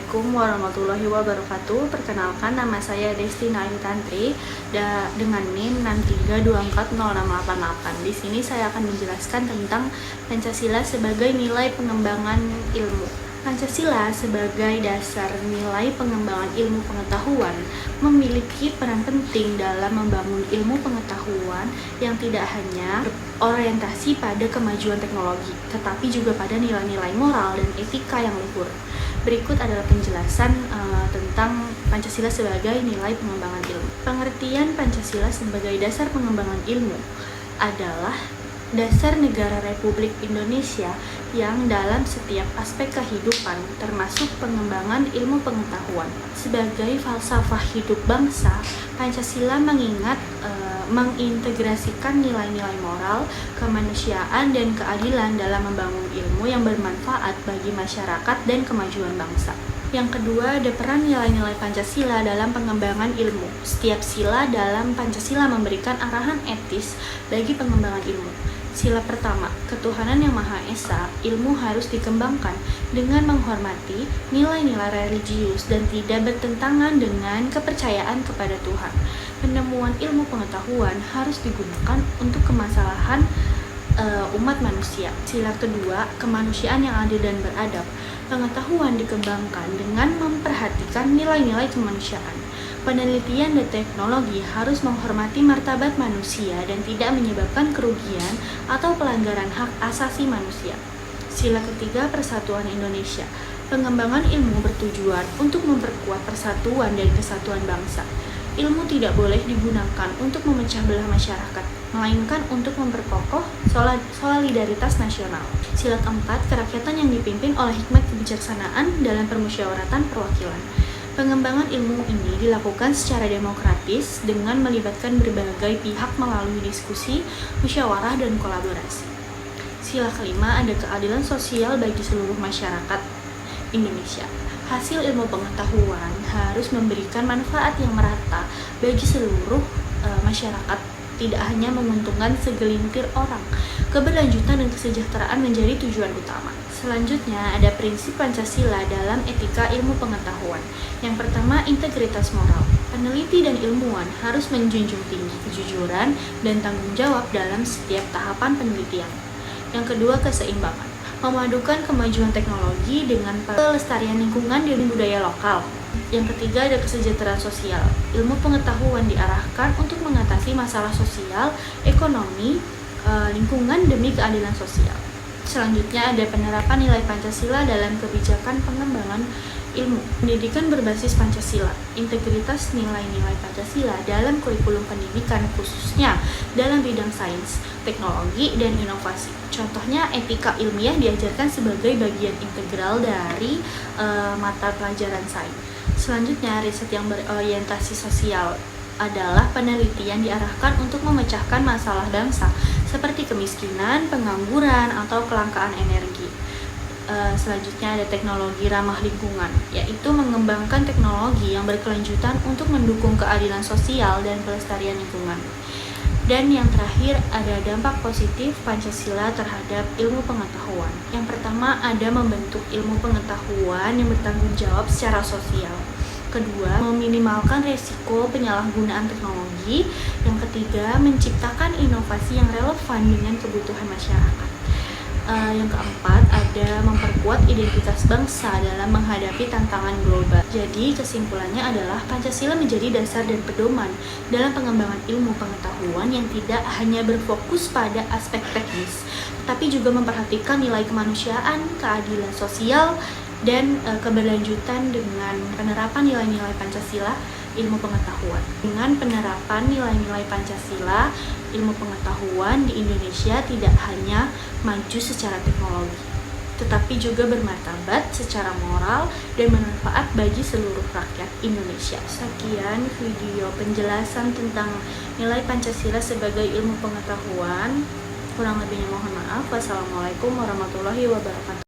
Assalamualaikum warahmatullahi wabarakatuh. Perkenalkan, nama saya Destina Ayu Tantri dengan NIM 6324068. Di sini saya akan menjelaskan tentang Pancasila sebagai nilai pengembangan ilmu. Pancasila sebagai dasar nilai pengembangan ilmu pengetahuan memiliki peran penting dalam membangun ilmu pengetahuan yang tidak hanya berorientasi pada kemajuan teknologi, tetapi juga pada nilai-nilai moral dan etika yang luhur. Berikut adalah penjelasan tentang Pancasila sebagai nilai pengembangan ilmu. Pengertian Pancasila sebagai dasar pengembangan ilmu adalah dasar negara Republik Indonesia yang dalam setiap aspek kehidupan, termasuk pengembangan ilmu pengetahuan. Sebagai falsafah hidup bangsa, Pancasila mengintegrasikan nilai-nilai moral, kemanusiaan, dan keadilan dalam membangun ilmu yang bermanfaat bagi masyarakat dan kemajuan bangsa. Yang kedua, ada peran nilai-nilai Pancasila dalam pengembangan ilmu. Setiap sila dalam Pancasila memberikan arahan etis bagi pengembangan ilmu. Sila pertama, ketuhanan yang Maha Esa, ilmu harus dikembangkan dengan menghormati nilai-nilai religius dan tidak bertentangan dengan kepercayaan kepada Tuhan. Penemuan ilmu pengetahuan harus digunakan untuk kemaslahan umat manusia. Sila kedua, kemanusiaan yang adil dan beradab. Pengetahuan dikembangkan dengan memperhatikan nilai-nilai kemanusiaan. Penelitian dan teknologi harus menghormati martabat manusia dan tidak menyebabkan kerugian atau pelanggaran hak asasi manusia. Sila ketiga, persatuan Indonesia. Pengembangan ilmu bertujuan untuk memperkuat persatuan dan kesatuan bangsa. Ilmu tidak boleh digunakan untuk memecah belah masyarakat, melainkan untuk memperkokoh solidaritas nasional. Sila keempat, kerakyatan yang dipimpin oleh hikmat kebijaksanaan dalam permusyawaratan perwakilan. Pengembangan ilmu ini dilakukan secara demokratis dengan melibatkan berbagai pihak melalui diskusi, musyawarah, dan kolaborasi. Sila kelima, ada keadilan sosial bagi seluruh masyarakat Indonesia. Hasil ilmu pengetahuan harus memberikan manfaat yang merata bagi seluruh masyarakat, tidak hanya menguntungkan segelintir orang. Keberlanjutan dan kesejahteraan menjadi tujuan utama. Selanjutnya, ada prinsip Pancasila dalam etika ilmu pengetahuan. Yang pertama, integritas moral. Peneliti dan ilmuwan harus menjunjung tinggi kejujuran dan tanggung jawab dalam setiap tahapan penelitian. Yang kedua, keseimbangan. Memadukan kemajuan teknologi dengan pelestarian lingkungan dan budaya lokal. Yang ketiga, ada kesejahteraan sosial. Ilmu pengetahuan diarahkan untuk mengatasi masalah sosial, ekonomi, lingkungan demi keadilan sosial. Selanjutnya, ada penerapan nilai Pancasila dalam kebijakan pengembangan ilmu. Pendidikan berbasis Pancasila. Integritas nilai-nilai Pancasila dalam kurikulum pendidikan, khususnya dalam bidang sains, teknologi, dan inovasi. Contohnya, etika ilmiah diajarkan sebagai bagian integral dari mata pelajaran sains. Selanjutnya, riset yang berorientasi sosial adalah penelitian diarahkan untuk memecahkan masalah bangsa seperti kemiskinan, pengangguran, atau kelangkaan energi. Selanjutnya, ada teknologi ramah lingkungan, yaitu mengembangkan teknologi yang berkelanjutan untuk mendukung keadilan sosial dan pelestarian lingkungan. Dan yang terakhir, ada dampak positif Pancasila terhadap ilmu pengetahuan. Yang pertama, ada membentuk ilmu pengetahuan yang bertanggung jawab secara sosial. Kedua, meminimalkan resiko penyalahgunaan teknologi. Yang ketiga, menciptakan inovasi yang relevan dengan kebutuhan masyarakat. Yang keempat, ada memperkuat identitas bangsa dalam menghadapi tantangan global. Jadi, kesimpulannya adalah Pancasila menjadi dasar dan pedoman dalam pengembangan ilmu pengetahuan yang tidak hanya berfokus pada aspek teknis, tapi juga memperhatikan nilai kemanusiaan, keadilan sosial, dan keberlanjutan dengan penerapan nilai-nilai Pancasila ilmu pengetahuan. Dengan penerapan nilai-nilai Pancasila ilmu pengetahuan di Indonesia tidak hanya maju secara teknologi, tetapi juga bermartabat secara moral dan bermanfaat bagi seluruh rakyat Indonesia. Sekian video penjelasan tentang nilai Pancasila sebagai ilmu pengetahuan. Kurang lebihnya mohon maaf. Wassalamualaikum warahmatullahi wabarakatuh.